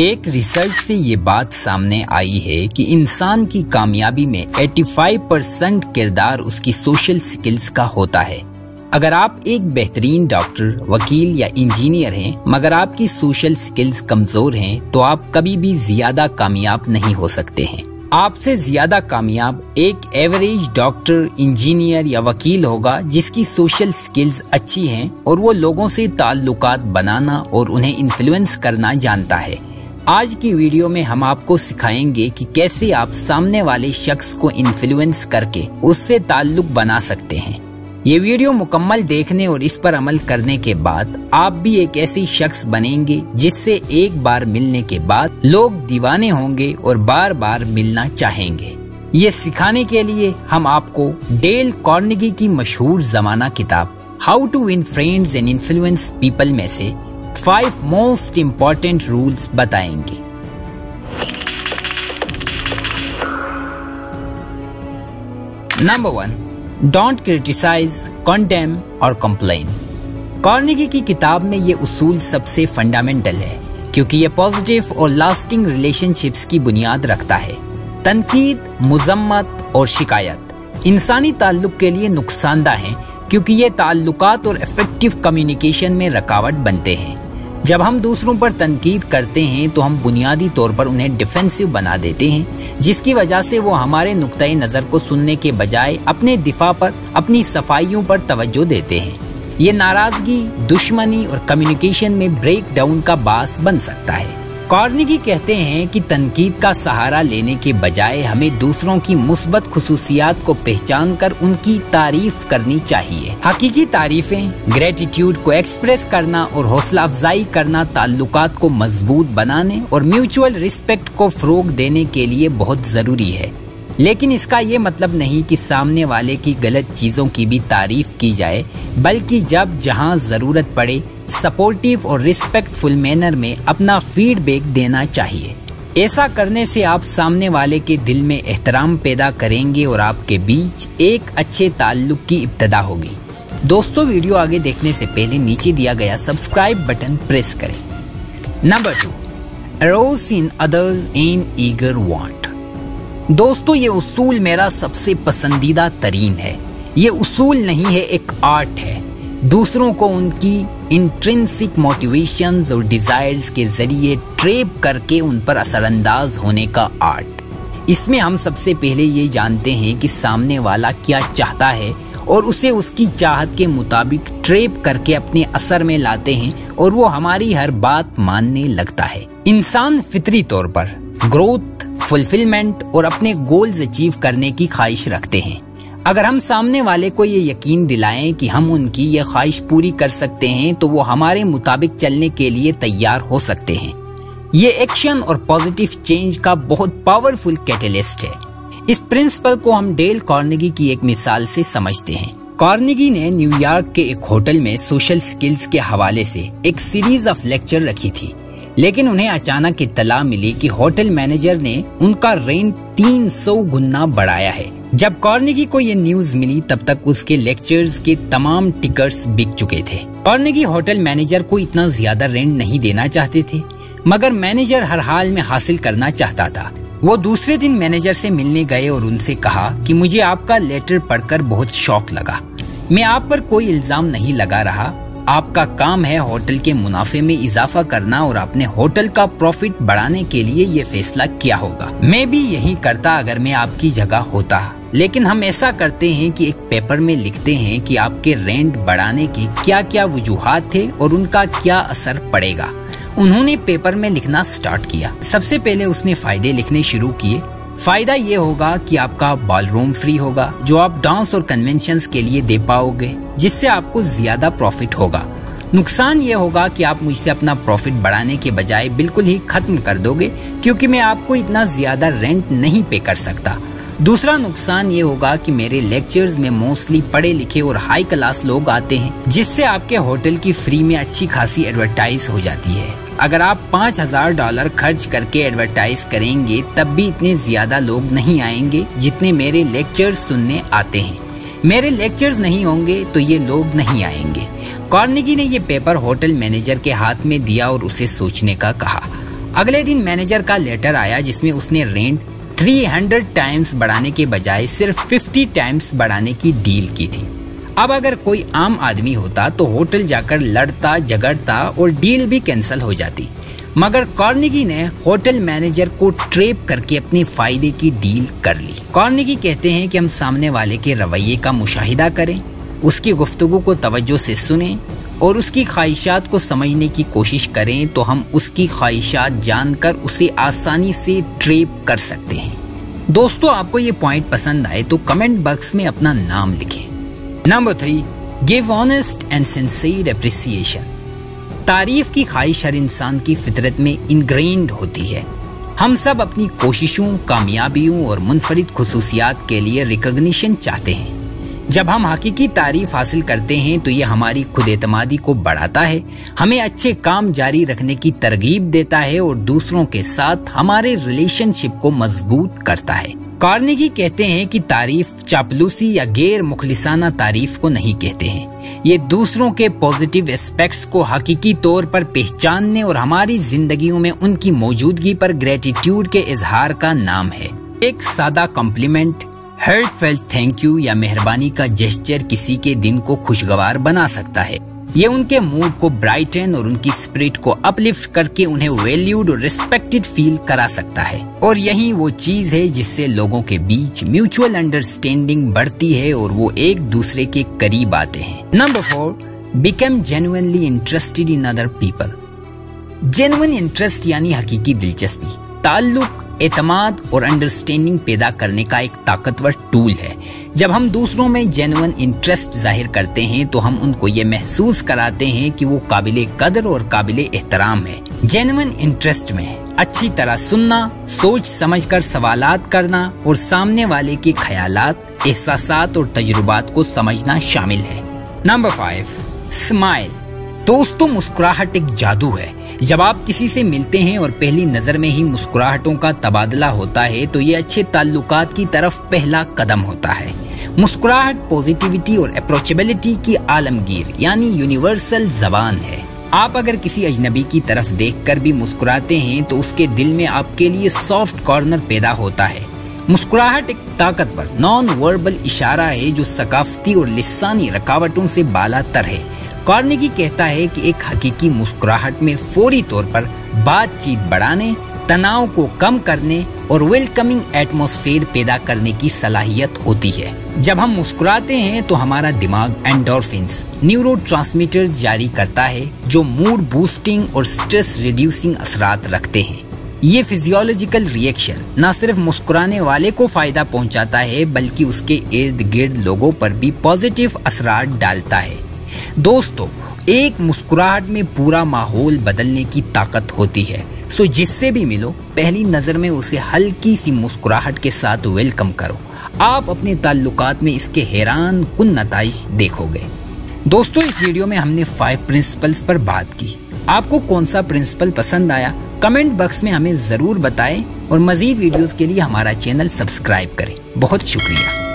एक रिसर्च से ये बात सामने आई है कि इंसान की कामयाबी में 85% किरदार उसकी सोशल स्किल्स का होता है। अगर आप एक बेहतरीन डॉक्टर, वकील या इंजीनियर हैं, मगर आपकी सोशल स्किल्स कमजोर हैं, तो आप कभी भी ज्यादा कामयाब नहीं हो सकते हैं। आपसे ज्यादा कामयाब एक एवरेज डॉक्टर, इंजीनियर या वकील होगा जिसकी सोशल स्किल्स अच्छी हैं और वो लोगों से ताल्लुकात बनाना और उन्हें इन्फ्लुएंस करना जानता है। आज की वीडियो में हम आपको सिखाएंगे कि कैसे आप सामने वाले शख्स को इन्फ्लुएंस करके उससे ताल्लुक बना सकते हैं। ये वीडियो मुकम्मल देखने और इस पर अमल करने के बाद आप भी एक ऐसी शख्स बनेंगे जिससे एक बार मिलने के बाद लोग दीवाने होंगे और बार बार मिलना चाहेंगे। ये सिखाने के लिए हम आपको डेल कार्नेगी की मशहूर जमाना किताब how to win friends and influence people में से 5 मोस्ट इम्पॉर्टेंट रूल्स बताएंगे। नंबर 1, डोंट क्रिटिसाइज, कंडेम और कंप्लेन। कार्नेगी की किताब में ये उसूल सबसे फंडामेंटल है क्योंकि ये पॉजिटिव और लास्टिंग रिलेशनशिप्स की बुनियाद रखता है। तनकीद, मुजम्मत और शिकायत इंसानी ताल्लुक के लिए नुकसानदा हैं क्योंकि ये ताल्लुकात और इफेक्टिव कम्युनिकेशन में रुकावट बनते हैं। जब हम दूसरों पर तनकीद करते हैं तो हम बुनियादी तौर पर उन्हें डिफेंसिव बना देते हैं, जिसकी वजह से वो हमारे नुक्ताए नज़र को सुनने के बजाय अपने दिफा पर, अपनी सफाइयों पर तवज्जो देते हैं। ये नाराजगी, दुश्मनी और कम्युनिकेशन में ब्रेक डाउन का बास बन सकता है। कार्नेगी कहते हैं कि तनकीद का सहारा लेने के बजाय हमें दूसरों की मुस्बत खुसूसियात को पहचान कर उनकी तारीफ करनी चाहिए। हकीकी तारीफें, ग्रेटिट्यूड को एक्सप्रेस करना और हौसला अफजाई करना ताल्लुकात को मजबूत बनाने और म्यूचुअल रिस्पेक्ट को फरोग देने के लिए बहुत जरूरी है। लेकिन इसका ये मतलब नहीं कि सामने वाले की गलत चीजों की भी तारीफ की जाए, बल्कि जब जहां जरूरत पड़े सपोर्टिव और रिस्पेक्टफुल मैनर में अपना फीडबैक देना चाहिए। ऐसा करने से आप सामने वाले के दिल में एहतराम पैदा करेंगे और आपके बीच एक अच्छे ताल्लुक की इब्तिदा होगी। दोस्तों, वीडियो आगे देखने से पहले नीचे दिया गया सब्सक्राइब बटन प्रेस करें। Number 2, arouse in others an eager want. दोस्तों, ये उसूल मेरा सबसे पसंदीदा तरीन है। ये उसूल नहीं है, एक आर्ट है। दूसरों को उनकी इंट्रिंसिक मोटिवेशंस और डिजायर्स के जरिए ट्रैप करके उन पर असरअंदाज होने का आर्ट। इसमें हम सबसे पहले ये जानते हैं कि सामने वाला क्या चाहता है और उसे उसकी चाहत के मुताबिक ट्रैप करके अपने असर में लाते हैं और वो हमारी हर बात मानने लगता है। इंसान फितरी तौर पर ग्रोथ, फुलफिलमेंट और अपने गोल्स अचीव करने की ख्वाहिश रखते हैं। अगर हम सामने वाले को ये यकीन दिलाएं कि हम उनकी ये ख्वाहिश पूरी कर सकते हैं तो वो हमारे मुताबिक चलने के लिए तैयार हो सकते हैं। ये एक्शन और पॉजिटिव चेंज का बहुत पावरफुल कैटलिस्ट है। इस प्रिंसिपल को हम डेल कार्नेगी की एक मिसाल से समझते हैं। कार्नेगी ने न्यूयॉर्क के एक होटल में सोशल स्किल्स के हवाले से एक सीरीज ऑफ लेक्चर रखी थी, लेकिन उन्हें अचानक इत्तला मिली कि होटल मैनेजर ने उनका रेंट 300 गुना बढ़ाया है। जब कार्नेगी को ये न्यूज मिली तब तक उसके लेक्चर्स के तमाम टिकट्स बिक चुके थे। कार्नेगी होटल मैनेजर को इतना ज्यादा रेंट नहीं देना चाहते थे, मगर मैनेजर हर हाल में हासिल करना चाहता था। वो दूसरे दिन मैनेजर से मिलने गए और उनसे कहा कि मुझे आपका लेटर पढ़कर बहुत शौक लगा। मैं आप पर कोई इल्जाम नहीं लगा रहा। आपका काम है होटल के मुनाफे में इजाफा करना और अपने होटल का प्रॉफिट बढ़ाने के लिए ये फैसला किया होगा। मैं भी यही करता अगर मैं आपकी जगह होता। लेकिन हम ऐसा करते हैं कि एक पेपर में लिखते हैं कि आपके रेंट बढ़ाने की क्या क्या वजूहात थे और उनका क्या असर पड़ेगा। उन्होंने पेपर में लिखना स्टार्ट किया। सबसे पहले उसने फायदे लिखने शुरू किए। फायदा ये होगा कि आपका बॉलरूम फ्री होगा जो आप डांस और कन्वेंशंस के लिए दे पाओगे, जिससे आपको ज्यादा प्रॉफिट होगा। नुकसान ये होगा कि आप मुझसे अपना प्रॉफिट बढ़ाने के बजाय बिल्कुल ही खत्म कर दोगे क्योंकि मैं आपको इतना ज्यादा रेंट नहीं पे कर सकता। दूसरा नुकसान ये होगा कि मेरे लेक्चर्स में मोस्टली पढ़े लिखे और हाई क्लास लोग आते हैं, जिससे आपके होटल की फ्री में अच्छी खासी एडवर्टाइज हो जाती है। अगर आप $5000 खर्च करके एडवर्टाइज करेंगे तब भी इतने ज्यादा लोग नहीं आएंगे जितने मेरे लेक्चर्स सुनने आते हैं। मेरे लेक्चर्स नहीं होंगे तो ये लोग नहीं आएंगे। कार्नेगी ने ये पेपर होटल मैनेजर के हाथ में दिया और उसे सोचने का कहा। अगले दिन मैनेजर का लेटर आया जिसमें उसने रेंट 300 टाइम्स बढ़ाने के बजाय सिर्फ 50 टाइम्स बढ़ाने की डील की थी। अब अगर कोई आम आदमी होता तो होटल जाकर लड़ता झगड़ता और डील भी कैंसिल हो जाती, मगर कार्नेगी ने होटल मैनेजर को ट्रैप करके अपने फायदे की डील कर ली। कार्नेगी कहते हैं कि हम सामने वाले के रवैये का मुशाहिदा करें, उसकी गुफ्तगू को तवज्जो से सुनें और उसकी ख्वाहिशात को समझने की कोशिश करें तो हम उसकी ख्वाहिशात जानकर उसे आसानी से ट्रैप कर सकते हैं। दोस्तों, आपको ये पॉइंट पसंद आए तो कमेंट बॉक्स में अपना नाम लिखें। Number 3, give honest and sincere appreciation. तारीफ की ख्वाहिश हर इंसान की फितरत में इनग्रेन्ड होती है। हम सब अपनी कोशिशों, कामयाबियों और मुनफरिद खुसूसियात के लिए रिकॉग्निशन चाहते हैं। जब हम हकीकी तारीफ हासिल करते हैं तो ये हमारी खुद एतमादी को बढ़ाता है, हमें अच्छे काम जारी रखने की तरगीब देता है और दूसरों के साथ हमारे रिलेशनशिप को मजबूत करता है। कार्नेगी कहते हैं कि तारीफ चापलूसी या गैर मुखलिसाना तारीफ को नहीं कहते हैं, ये दूसरों के पॉजिटिव एस्पेक्ट्स को हकीकी तौर पर पहचानने और हमारी जिंदगियों में उनकी मौजूदगी पर ग्रेटिट्यूड के इजहार का नाम है। एक सादा कॉम्प्लीमेंट, हार्टफेल्ट थैंक यू या मेहरबानी का जेस्चर किसी के दिन को खुशगवार बना सकता है। ये उनके मूड को ब्राइटन और उनकी स्पिरिट को अपलिफ्ट करके उन्हें वैल्यूड और रिस्पेक्टेड फील करा सकता है। और यही वो चीज है जिससे लोगों के बीच म्यूचुअल अंडरस्टैंडिंग बढ़ती है और वो एक दूसरे के करीब आते हैं। Number 4, become genuinely interested in other people. Genuine interest यानी हकीकी दिलचस्पी, ताल्लुक, एतमाद और अंडरस्टैंडिंग पैदा करने का एक ताकतवर टूल है। जब हम दूसरों में जेन्युइन इंटरेस्ट जाहिर करते हैं तो हम उनको ये महसूस कराते हैं कि वो काबिले कदर और काबिले एहतराम है। जेन्युइन इंटरेस्ट में अच्छी तरह सुनना, सोच समझकर सवालात करना और सामने वाले के ख्यालात, एहसासात और तजुर्बात को समझना शामिल है। Number 5, smile. दोस्तों, मुस्कुराहट एक जादू है। जब आप किसी से मिलते हैं और पहली नजर में ही मुस्कुराहटों का तबादला होता है तो ये अच्छे ताल्लुकात की तरफ पहला कदम होता है। मुस्कुराहट पॉजिटिविटी और अप्रोचेबिलिटी की आलमगीर यानी यूनिवर्सल जबान है। आप अगर किसी अजनबी की तरफ देखकर भी मुस्कुराते हैं तो उसके दिल में आपके लिए सॉफ्ट कॉर्नर पैदा होता है। मुस्कुराहट एक ताकतवर नॉन वर्बल इशारा है जो सकाफती और लिसानी रकावटों से बालातर है। कार्नेगी कहता है कि एक हकीकी मुस्कुराहट में फौरी तौर पर बातचीत बढ़ाने, तनाव को कम करने और वेलकमिंग एटमॉस्फेयर पैदा करने की सलाहियत होती है। जब हम मुस्कुराते हैं तो हमारा दिमाग एंडोर्फिन्स, न्यूरोट्रांसमीटर जारी करता है जो मूड बूस्टिंग और स्ट्रेस रिड्यूसिंग असरात रखते हैं। ये फिजियोलॉजिकल रिएक्शन न सिर्फ मुस्कुराने वाले को फायदा पहुंचाता है बल्कि उसके इर्द गिर्द लोगों पर भी पॉजिटिव असरात डालता है। दोस्तों, एक मुस्कुराहट में पूरा माहौल बदलने की ताकत होती है। सो जिससे भी मिलो पहली नजर में उसे हल्की सी मुस्कुराहट के साथ वेलकम करो। आप अपने ताल्लुकात में इसके हैरान कुन नताइज देखोगे। दोस्तों, इस वीडियो में हमने 5 प्रिंसिपल्स पर बात की। आपको कौन सा प्रिंसिपल पसंद आया कमेंट बॉक्स में हमें जरूर बताएं और मजीद वीडियोस के लिए हमारा चैनल सब्सक्राइब करें। बहुत शुक्रिया।